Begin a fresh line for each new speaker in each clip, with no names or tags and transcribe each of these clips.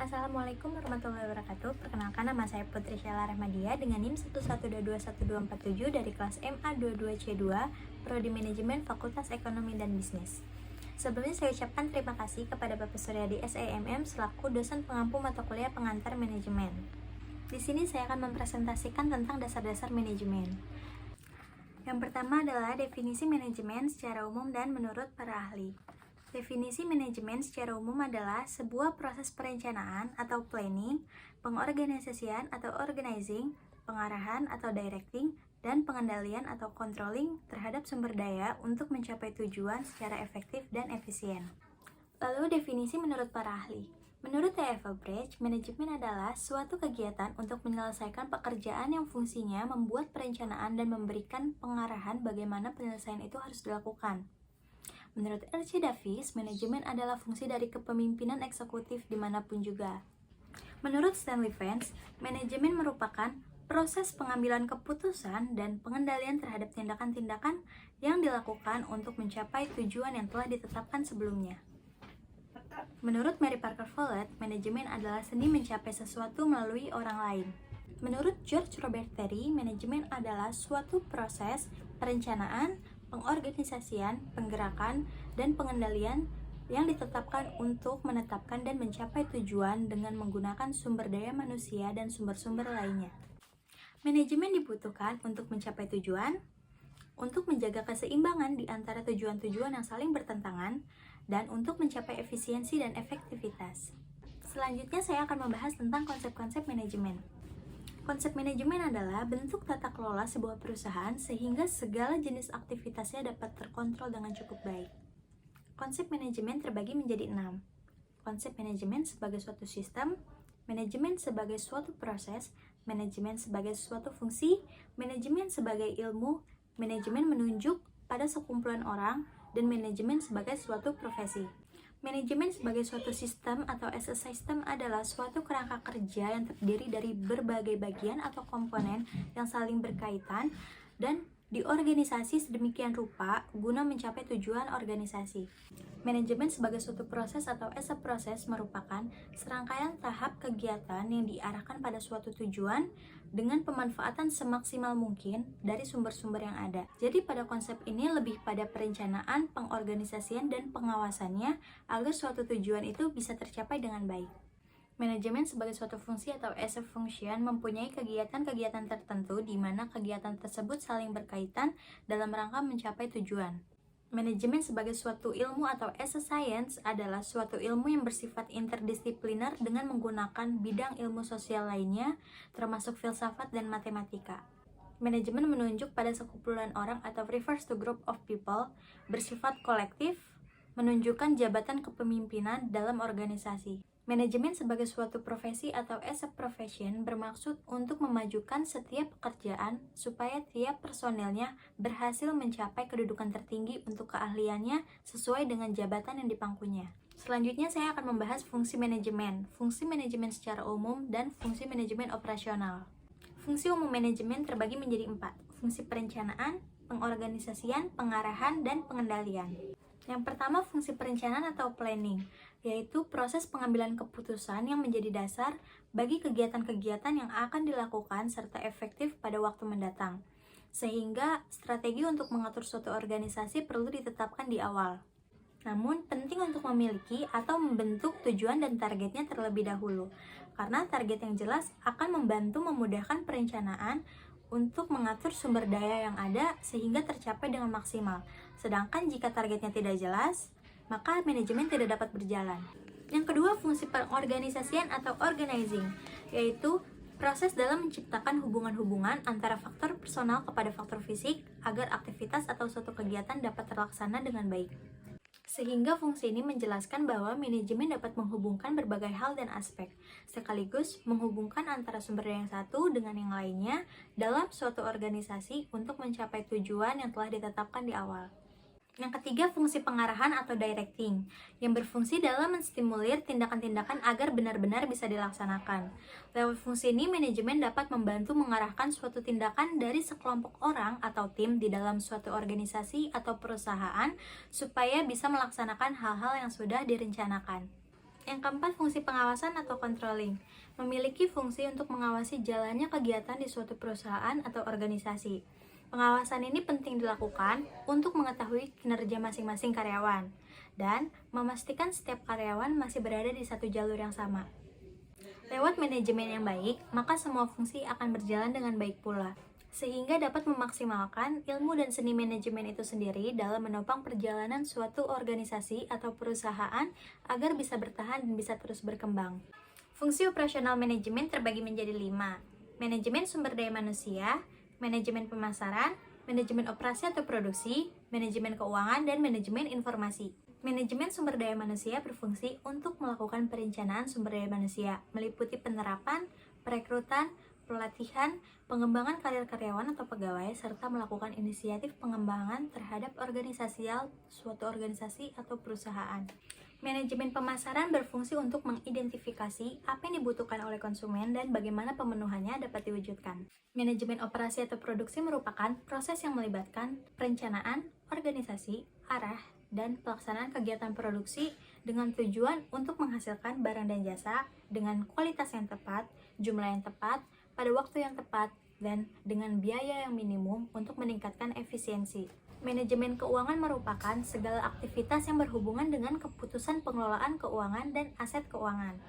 Assalamualaikum warahmatullahi wabarakatuh. Perkenalkan, nama saya Putri Syala Rahmadia dengan NIM 1121247 dari kelas MA22C2 Prodi Manajemen Fakultas Ekonomi dan Bisnis. Sebelumnya saya ucapkan terima kasih kepada Bapak Suryadi SEMM selaku dosen pengampu mata kuliah pengantar manajemen. Di sini saya akan mempresentasikan tentang dasar-dasar manajemen. Yang pertama adalah definisi manajemen secara umum dan menurut para ahli. Definisi manajemen secara umum adalah sebuah proses perencanaan atau planning, pengorganisasian atau organizing, pengarahan atau directing, dan pengendalian atau controlling terhadap sumber daya untuk mencapai tujuan secara efektif dan efisien. Lalu definisi menurut para ahli. Menurut TF Bridge, manajemen adalah suatu kegiatan untuk menyelesaikan pekerjaan yang fungsinya membuat perencanaan dan memberikan pengarahan bagaimana penyelesaian itu harus dilakukan. Menurut R.C. Davis, manajemen adalah fungsi dari kepemimpinan eksekutif dimanapun juga. Menurut Stanley Vance, manajemen merupakan proses pengambilan keputusan dan pengendalian terhadap tindakan-tindakan yang dilakukan untuk mencapai tujuan yang telah ditetapkan sebelumnya. Menurut Mary Parker Follett, manajemen adalah seni mencapai sesuatu melalui orang lain. Menurut George Robert Terry, manajemen adalah suatu proses perencanaan, pengorganisasian, penggerakan, dan pengendalian yang ditetapkan untuk menetapkan dan mencapai tujuan dengan menggunakan sumber daya manusia dan sumber-sumber lainnya. Manajemen dibutuhkan untuk mencapai tujuan, untuk menjaga keseimbangan di antara tujuan-tujuan yang saling bertentangan, dan untuk mencapai efisiensi dan efektivitas. Selanjutnya saya akan membahas tentang konsep-konsep manajemen. Konsep manajemen adalah bentuk tata kelola sebuah perusahaan sehingga segala jenis aktivitasnya dapat terkontrol dengan cukup baik. Konsep manajemen terbagi menjadi 6. Konsep manajemen sebagai suatu sistem, manajemen sebagai suatu proses, manajemen sebagai suatu fungsi, manajemen sebagai ilmu, manajemen menunjuk pada sekumpulan orang, dan manajemen sebagai suatu profesi. Manajemen sebagai suatu sistem atau as a system adalah suatu kerangka kerja yang terdiri dari berbagai bagian atau komponen yang saling berkaitan dan diorganisasi sedemikian rupa guna mencapai tujuan organisasi. Manajemen sebagai suatu proses atau as a process merupakan serangkaian tahap kegiatan yang diarahkan pada suatu tujuan dengan pemanfaatan semaksimal mungkin dari sumber-sumber yang ada. Jadi pada konsep ini lebih pada perencanaan, pengorganisasian, dan pengawasannya agar suatu tujuan itu bisa tercapai dengan baik. Manajemen sebagai suatu fungsi atau as a function mempunyai kegiatan-kegiatan tertentu di mana kegiatan tersebut saling berkaitan dalam rangka mencapai tujuan. Manajemen sebagai suatu ilmu atau as a science adalah suatu ilmu yang bersifat interdisipliner dengan menggunakan bidang ilmu sosial lainnya, termasuk filsafat dan matematika. Manajemen menunjuk pada sekumpulan orang atau refers to group of people, bersifat kolektif, menunjukkan jabatan kepemimpinan dalam organisasi. Manajemen sebagai suatu profesi atau as a profession bermaksud untuk memajukan setiap pekerjaan supaya tiap personelnya berhasil mencapai kedudukan tertinggi untuk keahliannya sesuai dengan jabatan yang dipangkunya. Selanjutnya saya akan membahas fungsi manajemen secara umum, dan fungsi manajemen operasional. Fungsi umum manajemen terbagi menjadi 4, fungsi perencanaan, pengorganisasian, pengarahan, dan pengendalian. Yang pertama, fungsi perencanaan atau planning, yaitu proses pengambilan keputusan yang menjadi dasar bagi kegiatan-kegiatan yang akan dilakukan serta efektif pada waktu mendatang. Sehingga strategi untuk mengatur suatu organisasi perlu ditetapkan di awal. Namun, penting untuk memiliki atau membentuk tujuan dan targetnya terlebih dahulu, karena target yang jelas akan membantu memudahkan perencanaan untuk mengatur sumber daya yang ada sehingga tercapai dengan maksimal. Sedangkan jika targetnya tidak jelas, maka manajemen tidak dapat berjalan. Yang kedua, fungsi pengorganisasian atau organizing, yaitu proses dalam menciptakan hubungan-hubungan antara faktor personal kepada faktor fisik agar aktivitas atau suatu kegiatan dapat terlaksana dengan baik. Sehingga fungsi ini menjelaskan bahwa manajemen dapat menghubungkan berbagai hal dan aspek, sekaligus menghubungkan antara sumber daya yang satu dengan yang lainnya dalam suatu organisasi untuk mencapai tujuan yang telah ditetapkan di awal. Yang ketiga, fungsi pengarahan atau directing, yang berfungsi dalam menstimulir tindakan-tindakan agar benar-benar bisa dilaksanakan. Lewat fungsi ini, manajemen dapat membantu mengarahkan suatu tindakan dari sekelompok orang atau tim di dalam suatu organisasi atau perusahaan supaya bisa melaksanakan hal-hal yang sudah direncanakan. Yang keempat, fungsi pengawasan atau controlling. Memiliki fungsi untuk mengawasi jalannya kegiatan di suatu perusahaan atau organisasi. Pengawasan ini penting dilakukan untuk mengetahui kinerja masing-masing karyawan dan memastikan setiap karyawan masih berada di satu jalur yang sama. Lewat manajemen yang baik, maka semua fungsi akan berjalan dengan baik pula, sehingga dapat memaksimalkan ilmu dan seni manajemen itu sendiri dalam menopang perjalanan suatu organisasi atau perusahaan agar bisa bertahan dan bisa terus berkembang. Fungsi operasional manajemen terbagi menjadi 5. Manajemen sumber daya manusia, manajemen pemasaran, manajemen operasi atau produksi, manajemen keuangan, dan manajemen informasi. Manajemen sumber daya manusia berfungsi untuk melakukan perencanaan sumber daya manusia, meliputi penerapan, perekrutan, pelatihan, pengembangan karir karyawan atau pegawai, serta melakukan inisiatif pengembangan terhadap organisasial suatu organisasi atau perusahaan. Manajemen pemasaran berfungsi untuk mengidentifikasi apa yang dibutuhkan oleh konsumen dan bagaimana pemenuhannya dapat diwujudkan. Manajemen operasi atau produksi merupakan proses yang melibatkan perencanaan, organisasi, arah, dan pelaksanaan kegiatan produksi dengan tujuan untuk menghasilkan barang dan jasa dengan kualitas yang tepat, jumlah yang tepat, pada waktu yang tepat, dan dengan biaya yang minimum untuk meningkatkan efisiensi. Manajemen keuangan merupakan segala aktivitas yang berhubungan dengan keputusan pengelolaan keuangan dan aset keuangan,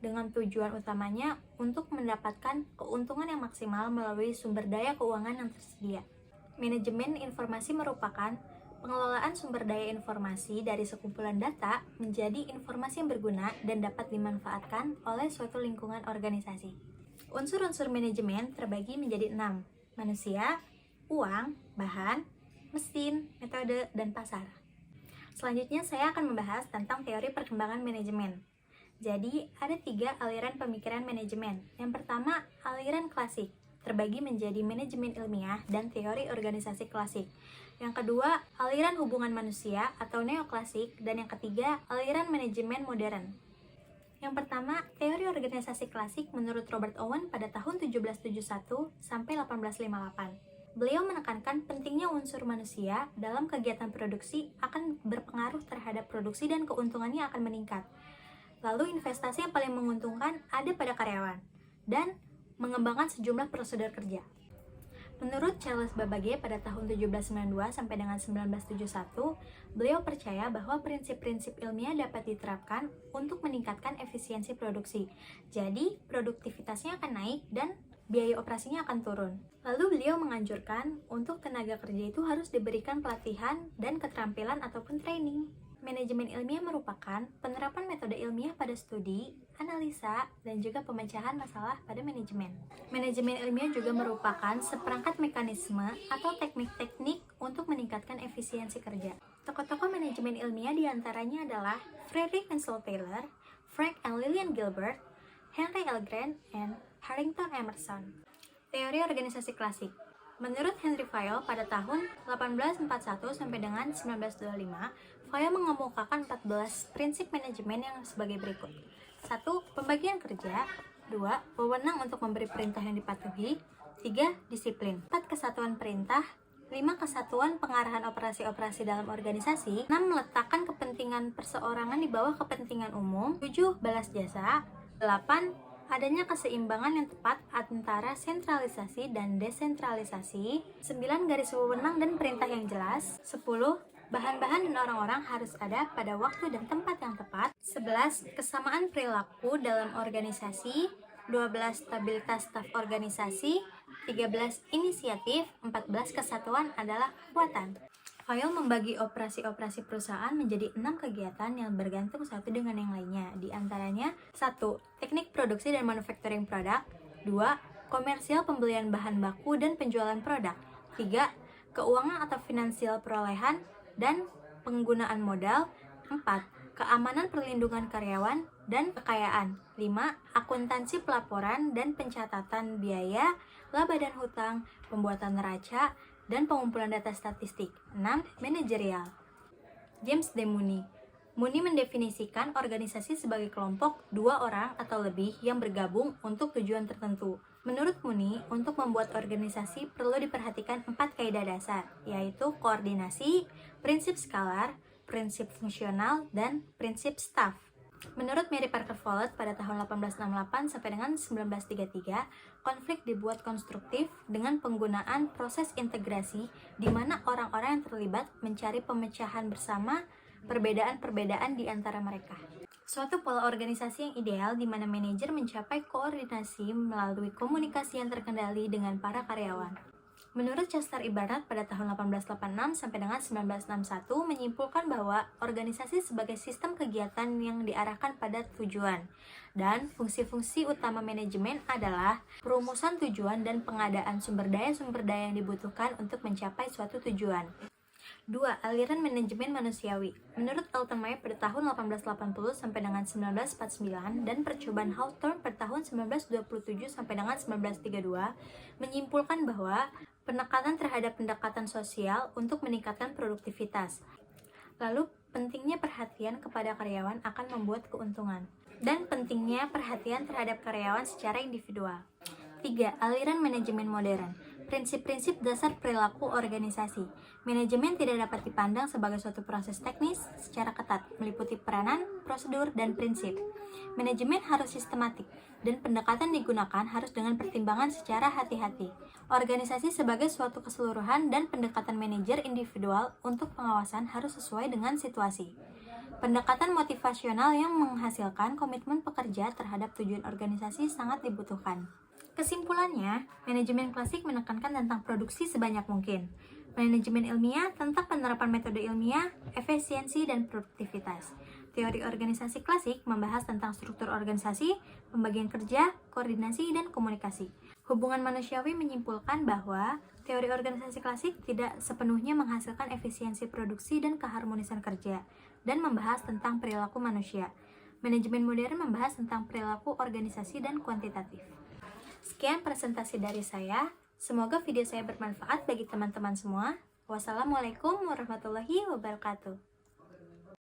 dengan tujuan utamanya untuk mendapatkan keuntungan yang maksimal melalui sumber daya keuangan yang tersedia. Manajemen informasi merupakan pengelolaan sumber daya informasi dari sekumpulan data menjadi informasi yang berguna dan dapat dimanfaatkan oleh suatu lingkungan organisasi. Unsur-unsur manajemen terbagi menjadi 6. Manusia, uang, bahan, mesin, metode, dan pasar. Selanjutnya saya akan membahas tentang teori perkembangan manajemen. Jadi, ada 3 aliran pemikiran manajemen. Yang pertama, aliran klasik, terbagi menjadi manajemen ilmiah dan teori organisasi klasik. Yang kedua, aliran hubungan manusia atau neoklasik, dan yang ketiga, aliran manajemen modern. Yang pertama, teori organisasi klasik menurut Robert Owen pada tahun 1771 sampai 1858. Beliau menekankan pentingnya unsur manusia dalam kegiatan produksi akan berpengaruh terhadap produksi dan keuntungannya akan meningkat. Lalu investasi yang paling menguntungkan ada pada karyawan dan mengembangkan sejumlah prosedur kerja. Menurut Charles Babbage pada tahun 1792 sampai dengan 1971, beliau percaya bahwa prinsip-prinsip ilmiah dapat diterapkan untuk meningkatkan efisiensi produksi. Jadi, produktivitasnya akan naik dan biaya operasinya akan turun. Lalu beliau menganjurkan untuk tenaga kerja itu harus diberikan pelatihan dan keterampilan ataupun training. Manajemen ilmiah merupakan penerapan metode ilmiah pada studi, analisa, dan juga pemecahan masalah pada manajemen. Manajemen ilmiah juga merupakan seperangkat mekanisme atau teknik-teknik untuk meningkatkan efisiensi kerja. Tokoh-tokoh manajemen ilmiah diantaranya adalah Frederick Winslow Taylor, Frank and Lillian Gilbert, Henry L. Grant, and Harrington Emerson. Teori organisasi klasik. Menurut Henry Fayol pada tahun 1841 sampai dengan 1925, Fayol mengemukakan 14 prinsip manajemen yang sebagai berikut. 1. Pembagian kerja. 2. Wewenang untuk memberi perintah yang dipatuhi. 3. Disiplin. 4. Kesatuan perintah. 5. Kesatuan pengarahan operasi-operasi dalam organisasi. 6. Meletakkan kepentingan perseorangan di bawah kepentingan umum. 7. Balas jasa. 8. Adanya keseimbangan yang tepat antara sentralisasi dan desentralisasi. 9. Garis wewenang dan perintah yang jelas. 10. Bahan-bahan dan orang-orang harus ada pada waktu dan tempat yang tepat. 11. Kesamaan perilaku dalam organisasi. 12. Stabilitas staf organisasi. 13. Inisiatif. 14. Kesatuan adalah kekuatan. Fayol membagi operasi-operasi perusahaan menjadi 6 kegiatan yang bergantung satu dengan yang lainnya. Di antaranya 1. Teknik produksi dan manufacturing produk. 2. Komersial pembelian bahan baku dan penjualan produk. 3. Keuangan atau finansial perolehan dan penggunaan modal. 4. Keamanan perlindungan karyawan dan kekayaan. 5. Akuntansi pelaporan dan pencatatan biaya, laba dan hutang, pembuatan neraca, dan pengumpulan data statistik. 6. Manajerial. James D. Mooney. Mooney mendefinisikan organisasi sebagai kelompok 2 orang atau lebih yang bergabung untuk tujuan tertentu. Menurut Mooney, untuk membuat organisasi perlu diperhatikan 4 kaidah dasar, yaitu koordinasi, prinsip skalar, prinsip fungsional, dan prinsip staff. Menurut Mary Parker Follett pada tahun 1868 sampai dengan 1933, konflik dibuat konstruktif dengan penggunaan proses integrasi di mana orang-orang yang terlibat mencari pemecahan bersama perbedaan-perbedaan di antara mereka. Suatu pola organisasi yang ideal di mana manajer mencapai koordinasi melalui komunikasi yang terkendali dengan para karyawan. Menurut Chester Ibrat pada tahun 1886 sampai dengan 1961 menyimpulkan bahwa organisasi sebagai sistem kegiatan yang diarahkan pada tujuan dan fungsi-fungsi utama manajemen adalah perumusan tujuan dan pengadaan sumber daya yang dibutuhkan untuk mencapai suatu tujuan. 2. Aliran manajemen manusiawi. Menurut Elton May pada tahun 1880 sampai dengan 1949 dan percobaan Hawthorne pada tahun 1927 sampai dengan 1932 menyimpulkan bahwa penekanan terhadap pendekatan sosial untuk meningkatkan produktivitas. Lalu, pentingnya perhatian kepada karyawan akan membuat keuntungan. Dan pentingnya perhatian terhadap karyawan secara individual. 3. Aliran manajemen modern. Prinsip-prinsip dasar perilaku organisasi. Manajemen tidak dapat dipandang sebagai suatu proses teknis secara ketat, meliputi peranan, prosedur, dan prinsip. Manajemen harus sistematik, dan pendekatan digunakan harus dengan pertimbangan secara hati-hati. Organisasi sebagai suatu keseluruhan dan pendekatan manajer individual untuk pengawasan harus sesuai dengan situasi. Pendekatan motivasional yang menghasilkan komitmen pekerja terhadap tujuan organisasi sangat dibutuhkan. Kesimpulannya, manajemen klasik menekankan tentang produksi sebanyak mungkin. Manajemen ilmiah tentang penerapan metode ilmiah, efisiensi, dan produktivitas. Teori organisasi klasik membahas tentang struktur organisasi, pembagian kerja, koordinasi, dan komunikasi. Hubungan manusiawi menyimpulkan bahwa teori organisasi klasik tidak sepenuhnya menghasilkan efisiensi produksi dan keharmonisan kerja, dan membahas tentang perilaku manusia. Manajemen modern membahas tentang perilaku organisasi dan kuantitatif. Sekian presentasi dari saya. Semoga video saya bermanfaat bagi teman-teman semua. Wassalamualaikum warahmatullahi wabarakatuh.